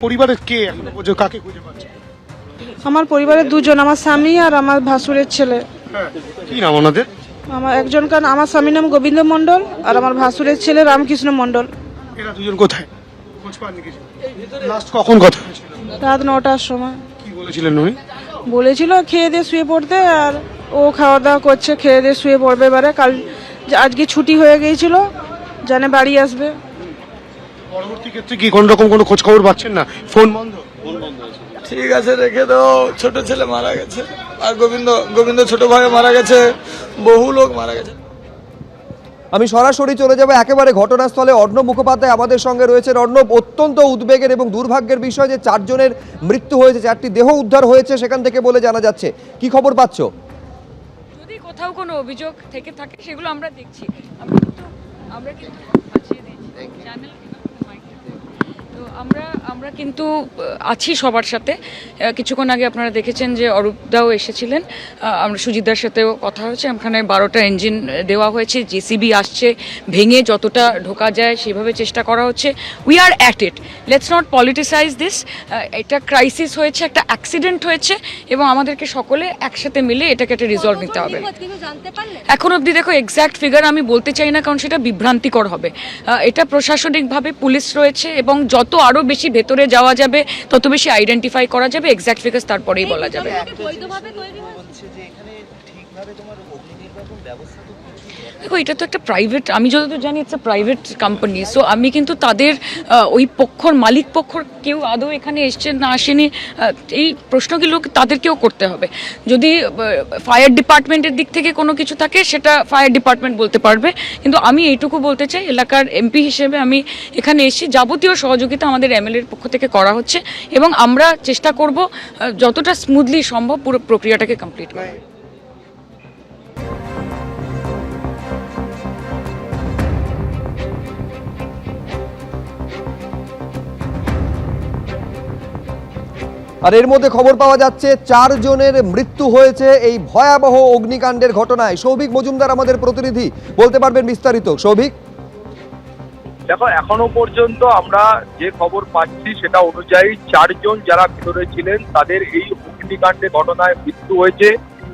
পরিবারের কে এখনো পর্যন্ত কাকে খুঁজে পাচ্ছে? আমার পরিবারের দুজন, আমার স্বামী আর আমার ভাসুরের ছেলে। হ্যাঁ, কি নাম ওনাদের? আমার স্বামীর নাম গোবিন্দ মণ্ডল আর আমার ভাসুরের ছেলে রামকৃষ্ণ মণ্ডল। এরা দুজন কোথায়? খোঁজ পাননি কিছু? লাস্ট কখন কথা হয়েছিল? রাত 9টার সময় কি বলেছিলেন উনি? বলেছিল খেয়ে দিয়ে শুয়ে পড়তে, আর ও খাওয়া দাওয়া করছে, খেয়ে দিয়ে শুয়ে পড়বে। এবারে আজকে ছুটি হয়ে গিয়েছিল, জানে বাড়ি আসবে। পরবর্তী ক্ষেত্রে কি কোন রকম কোনো খোঁজ খবর পাচ্ছেন না? ফোন বন্ধ? ঠিক আছে, রেখে দাও। ছোট ছেলে মারা গেছে, আর গোবিন্দ ছোট ভাই মারা গেছে, বহু লোক মারা গেছে। আমি সরাসরি চলে যাব একেবারে ঘটনাস্থলে। অর্ণব মুখোপাধ্যায় আমাদের সঙ্গে রয়েছে। অর্ণব, অত্যন্ত উদ্বেগের এবং দুর্ভাগ্যের বিষয় যে 4 জনের মৃত্যু হয়েছে, 4টি দেহ উদ্ধার হয়েছে সেখান থেকে বলে জানা যাচ্ছে। কি খবর পাচ্ছ? যদি কোথাও কোনো অভিযোগ থেকে থাকে সেগুলো আমরা দেখছি। আমরা কিন্তু চ্যানেল তো আমরা কিন্তু আছি সবার সাথে। কিছুক্ষণ আগে আপনারা দেখেছেন যে অরূপদাও এসেছিলেন, আমরা সুজিতদার সাথেও কথা হয়েছে। ওখানে 12টা ইঞ্জিন দেওয়া হয়েছে, জেসিবি আসছে, ভেঙে যতটা ঢোকা যায় সেভাবে চেষ্টা করা হচ্ছে। We are at it, let's not politicise this. এটা ক্রাইসিস হয়েছে, একটা অ্যাক্সিডেন্ট হয়েছে এবং আমাদেরকে সকলে একসাথে মিলে এটাকে একটা রিজলভ নিতে হবে। এখন অবধি দেখো এক্স্যাক্ট ফিগার আমি বলতে চাই না, কারণ সেটা বিভ্রান্তিকর হবে। এটা প্রশাসনিকভাবে পুলিশ রয়েছে এবং যত আরও বেশি ভেতরে যাওয়া যাবে তত বেশি আইডেন্টিফাই করা যাবে, এক্স্যাক্ট ফিগার্স তারপরেই বলা যাবে। দেখো এটা তো একটা প্রাইভেট, আমি যতদূর জানি ইটস প্রাইভেট কোম্পানি, সো আমি কিন্তু তাদের ওই পক্ষর মালিক পক্ষর কেউ আদৌ এখানে এসছে না আসেনি এই প্রশ্নগুলো তাদেরকেও করতে হবে। যদি ফায়ার ডিপার্টমেন্টের দিক থেকে কোনো কিছু থাকে সেটা ফায়ার ডিপার্টমেন্ট বলতে পারবে, কিন্তু আমি এইটুকু বলতে চাই এলাকার এমপি হিসেবে আমি এখানে এসেছি, যাবতীয় সহযোগিতা আমাদের এমএলএর পক্ষ থেকে করা হচ্ছে এবং আমরা চেষ্টা করব যতটা স্মুথলি সম্ভব পুরো প্রক্রিয়াটাকে কমপ্লিট করা। আর এর মধ্যে খবর পাওয়া যাচ্ছে 4 জনের মৃত্যু হয়েছে এই ভয়াবহ অগ্নিকাণ্ডের ঘটনায়। সৌভিক মজুমদার আমাদের প্রতিনিধি, বলতে পারবেন বিস্তারিত? সৌভিক, দেখো এখনো পর্যন্ত আমরা যে খবর পাচ্ছি সেটা অনুযায়ী 4 জন যারা ভিতরে ছিলেন তাদের এই অগ্নিকাণ্ডে ঘটনায় মৃত্যু হয়েছে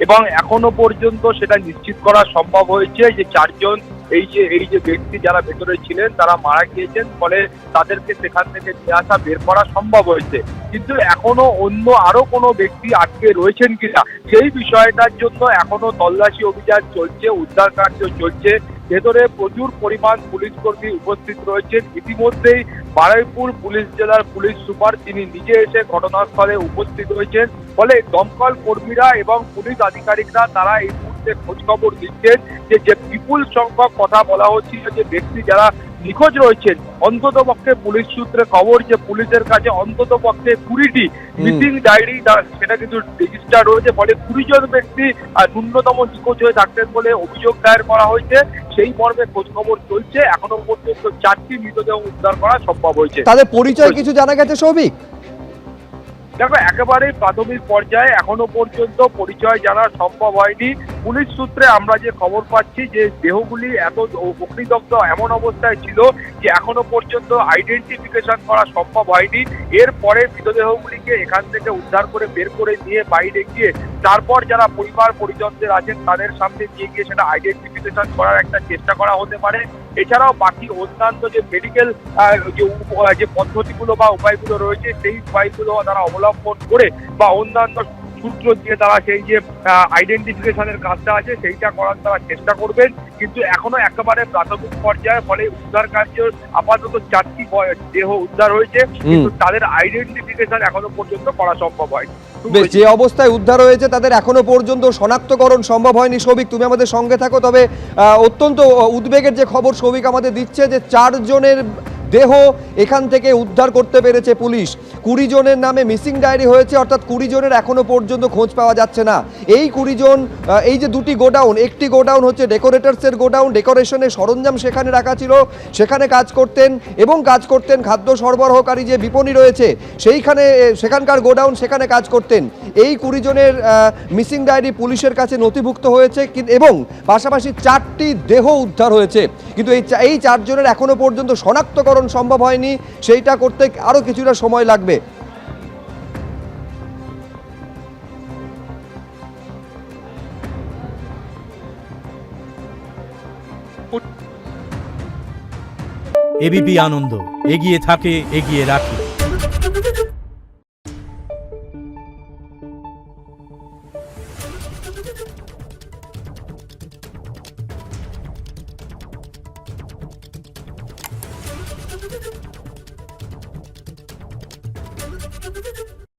এবং এখনো পর্যন্ত সেটা নিশ্চিত করা সম্ভব হয়েছে যে 4 জন এই যে ব্যক্তি যারা ভেতরে ছিলেন তারা মারা গিয়েছেন, ফলে তাদেরকে সেখান থেকে নিয়ে আসা বের করা সম্ভব হয়েছে। কিন্তু এখনো অন্য আরো কোনো ব্যক্তি আটকে রয়েছেন কিনা সেই বিষয়টার জন্য এখনো তল্লাশি অভিযান চলছে, উদ্ধার কার্য চলছে। ভেতরে প্রচুর পরিমাণ পুলিশ কর্মী উপস্থিত রয়েছেন। ইতিমধ্যেই বারুইপুর পুলিশ জেলার পুলিশ সুপার তিনি নিজে এসে ঘটনাস্থলে উপস্থিত হয়েছেন, ফলে দমকল কর্মীরা এবং পুলিশ আধিকারিকরা তারা এই মুহূর্তে খোঁজখবর দিচ্ছেন যে বিপুল সংখ্যক কথা বলা হচ্ছিল যে ব্যক্তি যারা নিখোঁজ রয়েছেন, অন্তত পক্ষে পুলিশ সূত্রে খবর যে পুলিশের কাছে অন্তত পক্ষে 20টি মিসিং ডায়েরি সেটা কিন্তু রেজিস্টার রয়েছে, ফলে 20 জন ব্যক্তি ন্যূনতম নিখোঁজ হয়ে থাকতেন বলে অভিযোগ দায়ের করা হয়েছে। সেই মর্মে খোঁজ খবর চলছে। এখনো পর্যন্ত 4টি মৃতদেহ উদ্ধার করা সম্ভব হয়েছে। তাদের পরিচয় কিছু জানা গেছে সৌভিক? দেখো একেবারেই প্রাথমিক পর্যায়ে এখনো পর্যন্ত পরিচয় জানা সম্ভব হয়নি। পুলিশ সূত্রে আমরা যে খবর পাচ্ছি যে দেহগুলি এত অগ্নিদগ্ধ এমন অবস্থায় ছিল যে এখনো পর্যন্ত আইডেন্টিফিকেশন করা সম্ভব হয়নি। এরপরে মৃতদেহগুলিকে এখান থেকে উদ্ধার করে বের করে নিয়ে বাইরে গিয়ে তারপর যারা পরিবার পরিজনদের আছেন তাদের সামনে নিয়ে গিয়ে সেটা আইডেন্টিফিকেশন করার একটা চেষ্টা করা হতে পারে। এছাড়াও বাকি অন্যান্য যে মেডিকেল যে পদ্ধতিগুলো বা উপায়গুলো রয়েছে সেই উপায়গুলো তারা অবলম্বন করে বা অন্যান্য সূত্র দিয়ে তারা সেই যে আইডেন্টিফিকেশনের কাজটা আছে সেইটা করার তারা চেষ্টা করবেন। কিন্তু এখনো একেবারে প্রাথমিক পর্যায়ে, ফলে উদ্ধার কার্য আপাতত 4টি দেহ উদ্ধার হয়েছে, কিন্তু তাদের আইডেন্টিফিকেশন এখনো পর্যন্ত করা সম্ভব হয়নি। যে অবস্থায় উদ্ধার হয়েছে তাদের এখনো পর্যন্ত শনাক্তকরণ সম্ভব হয়নি। সৌভিক, তুমি আমাদের সঙ্গে থাকো। তবে অত্যন্ত উদ্বেগের যে খবর সৌভিক আমাদের দিচ্ছে যে 4 জনের দেহ এখান থেকে উদ্ধার করতে পেরেছে পুলিশ। 20 জনের নামে মিসিং ডায়েরি হয়েছে, অর্থাৎ 20 জনের এখনো পর্যন্ত খোঁজ পাওয়া যাচ্ছে না। এই 20 জন, এই যে 2টি গোডাউন, একটি গোডাউন হচ্ছে ডেকোরেটার্সের গোডাউন, ডেকোরেশনের সরঞ্জাম সেখানে রাখা ছিল, সেখানে কাজ করতেন খাদ্য সরবরাহকারী যে বিপণী রয়েছে সেখানকার গোডাউন, সেখানে কাজ করতেন। এই 20 জনের মিসিং ডায়েরি পুলিশের কাছে নথিভুক্ত হয়েছে এবং পাশাপাশি 4টি দেহ উদ্ধার হয়েছে, কিন্তু এই 4 জনের এখনো পর্যন্ত শনাক্তকরণ শনাক্তকরণ সম্ভব হয়নি, সেইটা করতে আরও কিছুটা সময় লাগবে। এবিপি আনন্দ, এগিয়ে থাকে, এগিয়ে রাখে।